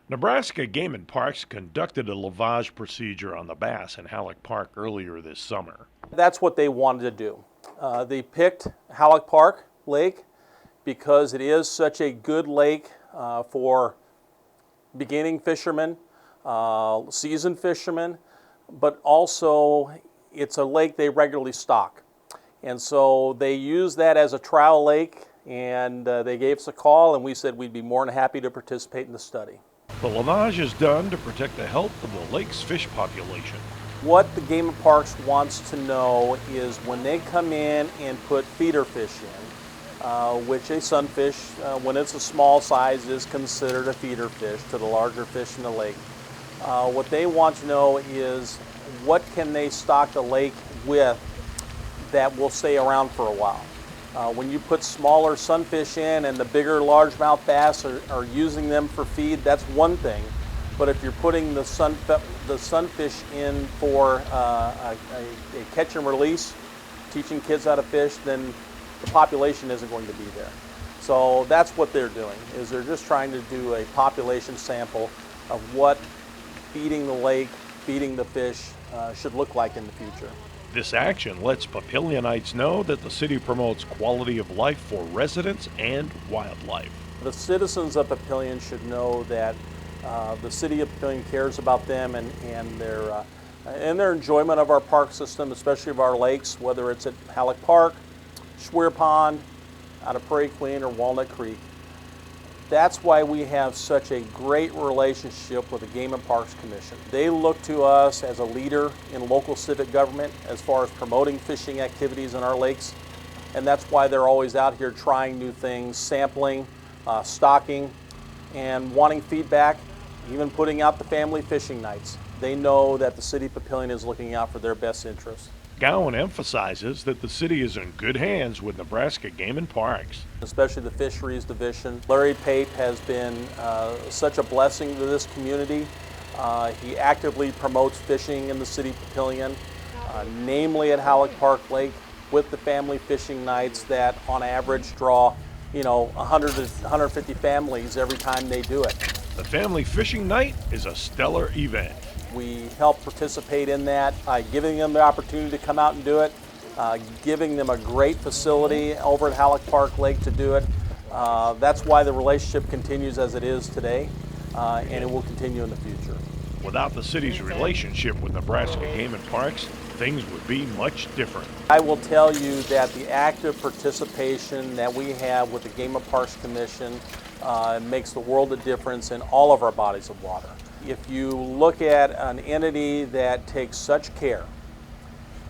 Nebraska Game Parks conducted a lavage procedure on the bass in Halleck Park earlier this summer. That's what they wanted to do. They picked Halleck Park Lake because it is such a good lake for beginning fishermen, seasoned fishermen, but also it's a lake they regularly stock. And so they used that as a trial lake, and they gave us a call, and we said we'd be more than happy to participate in the study. The lavage is done to protect the health of the lake's fish population. What the Game Parks wants to know is when they come in and put feeder fish in, which a sunfish, when it's a small size, is considered a feeder fish to the larger fish in the lake. What they want to know is what can they stock the lake with that will stay around for a while. When you put smaller sunfish in and the bigger largemouth bass are using them for feed, that's one thing. But if you're putting the sunfish in for a catch and release, teaching kids how to fish, then the population isn't going to be there. So that's what they're doing, is they're just trying to do a population sample of what feeding the lake, feeding the fish should look like in the future. This action lets Papillionites know that the city promotes quality of life for residents and wildlife. The citizens of Papillion should know that the city of Papillion cares about them and their enjoyment of our park system, especially of our lakes, whether it's at Halleck Park, Schweer Pond, out of Prairie Queen, or Walnut Creek. That's why we have such a great relationship with the Game and Parks Commission. They look to us as a leader in local civic government as far as promoting fishing activities in our lakes, and that's why they're always out here trying new things, sampling, stocking, and wanting feedback, even putting out the family fishing nights. They know that the city of Papillion is looking out for their best interests. Gowan emphasizes that the city is in good hands with Nebraska Game and Parks, especially the fisheries division. Larry Pape has been such a blessing to this community. He actively promotes fishing in the city of Papillion, namely at Halleck Park Lake, with the family fishing nights that on average draw 100 to 150 families every time they do it. The family fishing night is a stellar event. We help participate in that by giving them the opportunity to come out and do it, giving them a great facility over at Halleck Park Lake to do it. That's why the relationship continues as it is today, and it will continue in the future. Without the city's relationship with Nebraska Game and Parks, things would be much different. I will tell you that the active participation that we have with the Game and Parks Commission makes the world of difference in all of our bodies of water. If you look at an entity that takes such care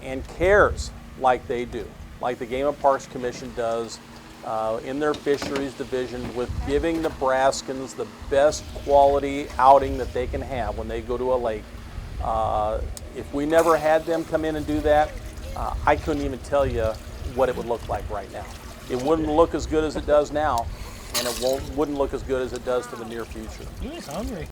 and cares like they do, like the Game and Parks Commission does in their fisheries division, with giving Nebraskans the best quality outing that they can have when they go to a lake. If we never had them come in and do that, I couldn't even tell you what it would look like right now. It wouldn't look as good as it does now, and it wouldn't look as good as it does for the near future. He was hungry.